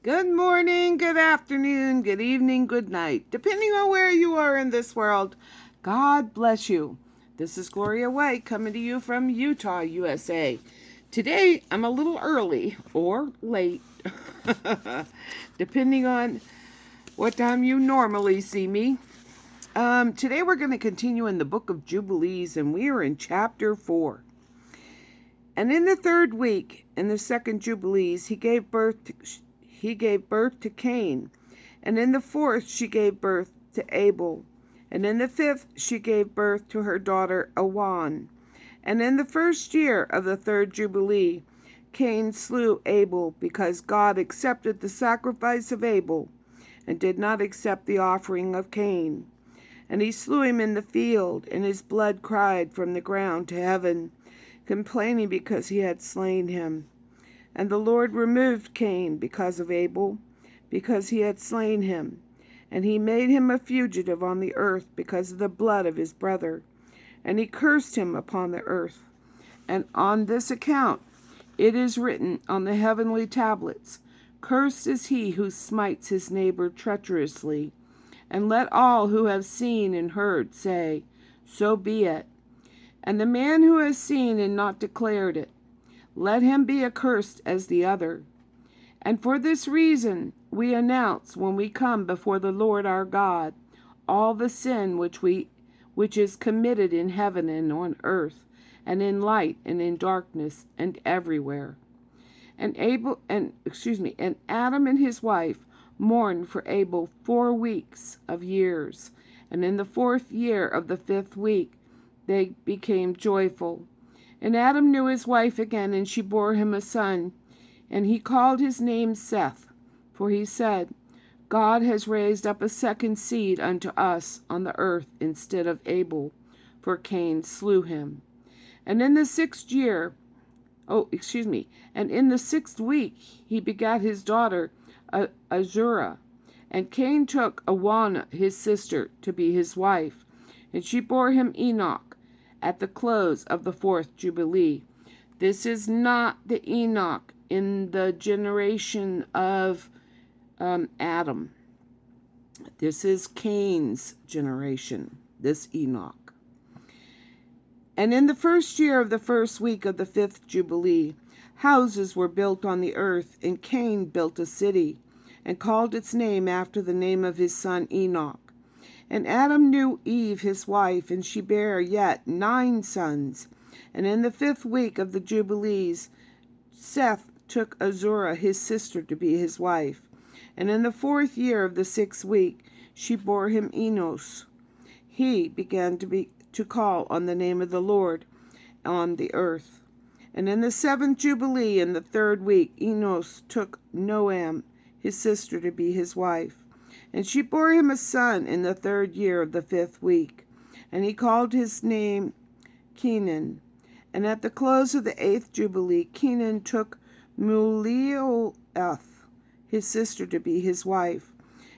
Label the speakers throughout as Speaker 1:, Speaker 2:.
Speaker 1: Good morning, good afternoon, good evening, good night. Depending on where you are in this world, God bless you. This is Gloria White coming to you from Utah, USA. Today, I'm a little early or late, depending on what time you normally see me. Today, we're going to continue in the book of Jubilees, and we are in chapter 4. And in the third week, in the second Jubilees, he gave birth to Cain. And in the fourth, she gave birth to Abel. And in the fifth, she gave birth to her daughter Awan. And in the first year of the third Jubilee, Cain slew Abel, because God accepted the sacrifice of Abel and did not accept the offering of Cain. And he slew him in the field, and his blood cried from the ground to heaven, complaining because he had slain him. And the Lord removed Cain because of Abel, because he had slain him. And he made him a fugitive on the earth because of the blood of his brother. And he cursed him upon the earth. And on this account it is written on the heavenly tablets, Cursed is he who smites his neighbor treacherously. And let all who have seen and heard say, So be it. And the man who has seen and not declared it, let him be accursed as the other. And for this reason we announce when we come before the Lord our God all the sin which is committed in heaven and on earth, and in light and in darkness and everywhere. And Adam and his wife mourned for Abel 4 weeks of years, and in the 4th year of the 5th week they became joyful. And Adam knew his wife again, and she bore him a son, and he called his name Seth, for he said, God has raised up a second seed unto us on the earth instead of Abel, for Cain slew him. And in the 6th week he begat his daughter Azurah. And Cain took Awana his sister to be his wife, and she bore him Enoch at the close of the 4th Jubilee. This is not the Enoch in the generation of Adam. This is Cain's generation, this Enoch. And in the 1st year of the 1st week of the 5th Jubilee, houses were built on the earth, and Cain built a city, and called its name after the name of his son Enoch. And Adam knew Eve his wife, and she bare yet 9 sons. And in the 5th week of the Jubilees, Seth took Azurah his sister to be his wife. And in the 4th year of the 6th week, she bore him Enos. He began to call on the name of the Lord on the earth. And in the 7th Jubilee, in the 3rd week, Enos took Noam his sister to be his wife. And she bore him a son in the 3rd year of the 5th week. And he called his name Kenan. And at the close of the 8th Jubilee, Kenan took Muleoth his sister to be his wife.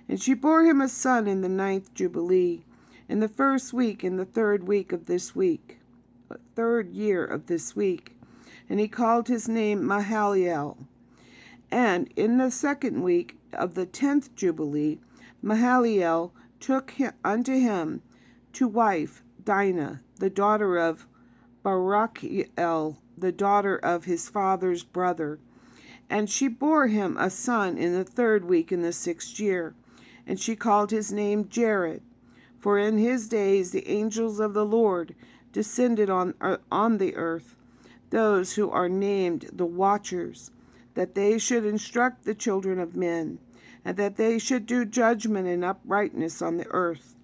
Speaker 1: And she bore him a son in the 9th Jubilee, in the 1st week, in the 3rd week of this week, 3rd year of this week. And he called his name Mahalalel. And in the 2nd week of the 10th Jubilee, Mahalalel took unto him to wife Dinah, the daughter of Barachiel, the daughter of his father's brother. And she bore him a son in the 3rd week in the 6th year. And she called his name Jared. For in his days the angels of the Lord descended on the earth, those who are named the Watchers, that they should instruct the children of men, and that they should do judgment and uprightness on the earth.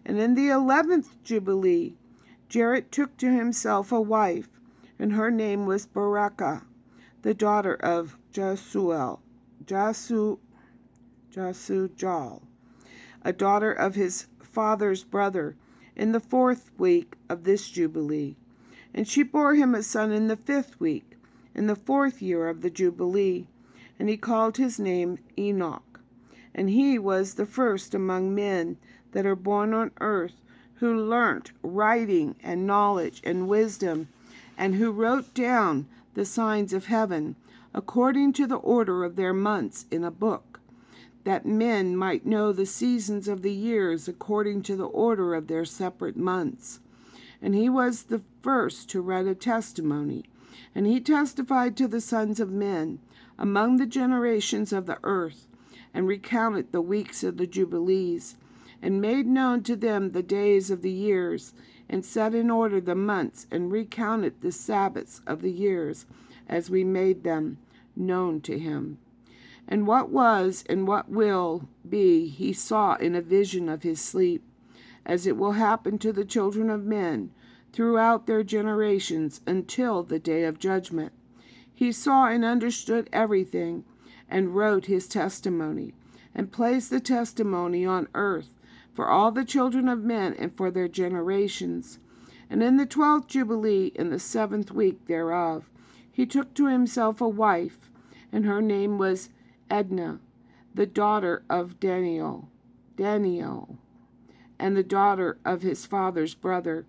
Speaker 1: And in the 11th Jubilee, Jared took to himself a wife, and her name was Barakah, the daughter of Jasuel, a daughter of his father's brother, in the 4th week of this Jubilee. And she bore him a son in the 5th week, in the 4th year of the Jubilee, and he called his name Enoch. And he was the first among men that are born on earth, who learnt writing and knowledge and wisdom, and who wrote down the signs of heaven, according to the order of their months in a book, that men might know the seasons of the years according to the order of their separate months. And he was the first to write a testimony, and he testified to the sons of men among the generations of the earth, and recounted the weeks of the Jubilees, and made known to them the days of the years, and set in order the months, and recounted the Sabbaths of the years, as we made them known to him. And what was and what will be he saw in a vision of his sleep, as it will happen to the children of men throughout their generations until the day of judgment. He saw and understood everything, and wrote his testimony, and placed the testimony on earth for all the children of men and for their generations. And in the 12th Jubilee, in the 7th week thereof, he took to himself a wife, and her name was Edna, the daughter of Daniel, and the daughter of his father's brother.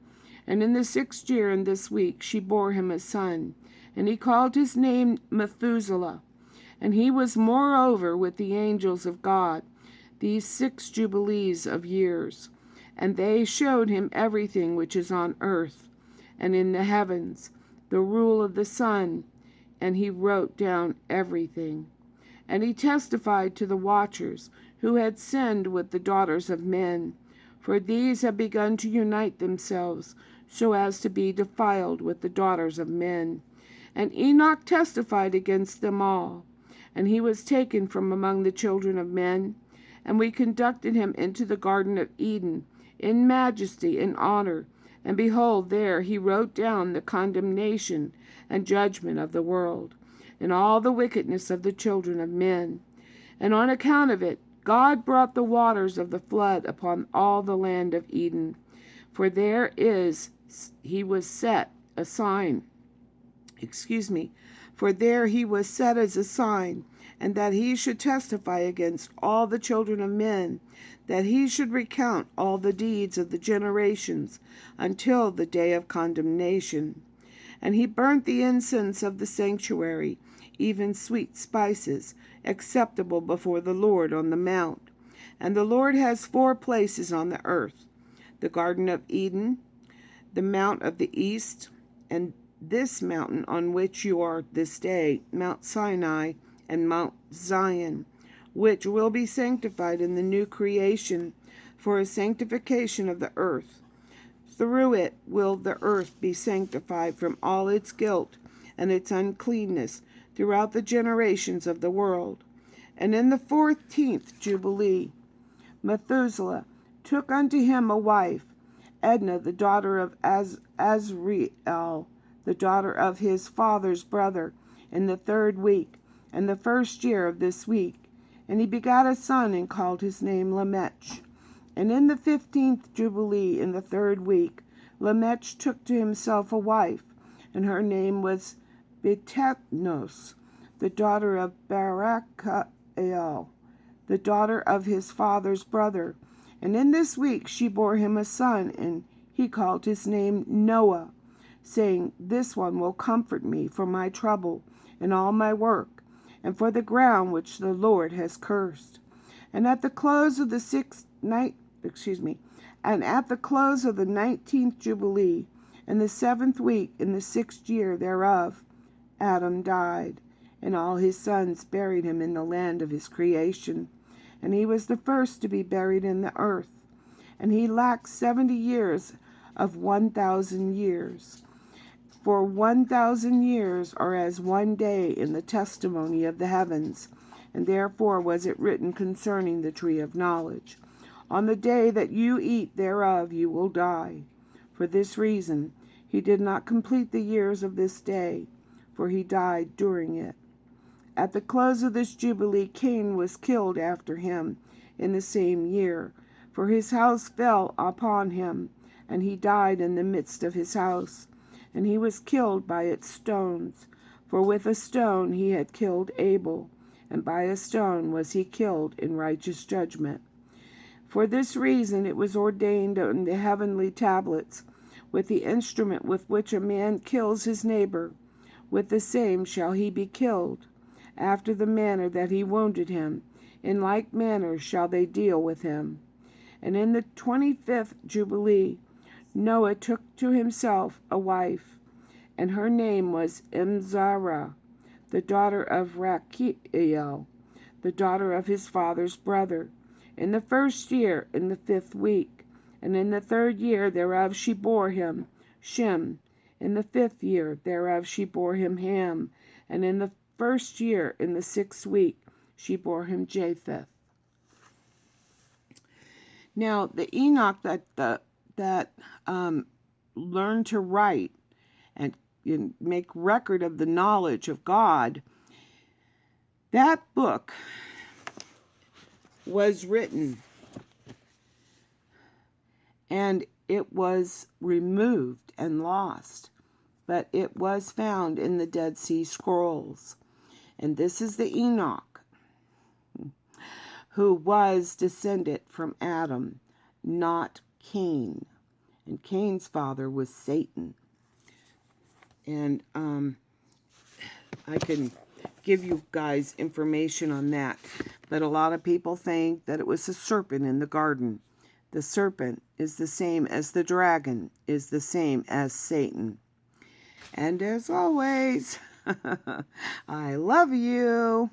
Speaker 1: And in the 6th year, in this week, she bore him a son, and he called his name Methuselah. And he was moreover with the angels of God these 6 jubilees of years. And they showed him everything which is on earth and in the heavens, the rule of the sun, and he wrote down everything. And he testified to the watchers who had sinned with the daughters of men, for these have begun to unite themselves so as to be defiled with the daughters of men. And Enoch testified against them all. And he was taken from among the children of men, and we conducted him into the Garden of Eden in majesty and honor. And behold, there he wrote down the condemnation and judgment of the world, and all the wickedness of the children of men. And on account of it, God brought the waters of the flood upon all the land of Eden. For there he was set a sign. For there he was set as a sign, and that he should testify against all the children of men, that he should recount all the deeds of the generations until the day of condemnation. And he burnt the incense of the sanctuary, even sweet spices, acceptable before the Lord on the mount. And the Lord has 4 places on the earth: the Garden of Eden, the Mount of the East, and this mountain on which you are this day, Mount Sinai and Mount Zion, which will be sanctified in the new creation for a sanctification of the earth. Through it will the earth be sanctified from all its guilt and its uncleanness throughout the generations of the world. And in the 14th Jubilee, Methuselah took unto him a wife, Edna, the daughter of Azrael, the daughter of his father's brother, in the 3rd week, and the 1st year of this week. And he begat a son, and called his name Lamech. And in the 15th Jubilee, in the 3rd week, Lamech took to himself a wife, and her name was Betethnos, the daughter of Barachel, the daughter of his father's brother. And in this week she bore him a son, and he called his name Noah, saying, This one will comfort me for my trouble in all my work, and for the ground which the Lord has cursed. And at the close of the 19th Jubilee, in the 7th week, in the 6th year thereof, Adam died, and all his sons buried him in the land of his creation. And he was the first to be buried in the earth. And he lacked 70 years of 1,000 years. For 1,000 years are as one day in the testimony of the heavens. And therefore was it written concerning the tree of knowledge, On the day that you eat thereof you will die. For this reason he did not complete the years of this day, for he died during it. At the close of this Jubilee, Cain was killed after him in the same year, for his house fell upon him, and he died in the midst of his house. And he was killed by its stones, for with a stone he had killed Abel, and by a stone was he killed in righteous judgment. For this reason it was ordained on the heavenly tablets, with the instrument with which a man kills his neighbor, with the same shall he be killed. After the manner that he wounded him, In like manner shall they deal with him. And in the 25th Jubilee, Noah took to himself a wife, and her name was Imzara, the daughter of Rachiel, the daughter of his father's brother, in the 1st year, in the 5th week. And in the 3rd year thereof she bore him Shem. In the 5th year thereof she bore him Ham. And in the 1st year, in the 6th week, she bore him Japheth. Now, the Enoch that learned to write and make record of the knowledge of God, that book was written and it was removed and lost, but it was found in the Dead Sea Scrolls. And this is the Enoch who was descended from Adam, not Cain. And Cain's father was Satan. And I can give you guys information on that. But a lot of people think that it was a serpent in the garden. The serpent is the same as the dragon, is the same as Satan. And as always, I love you.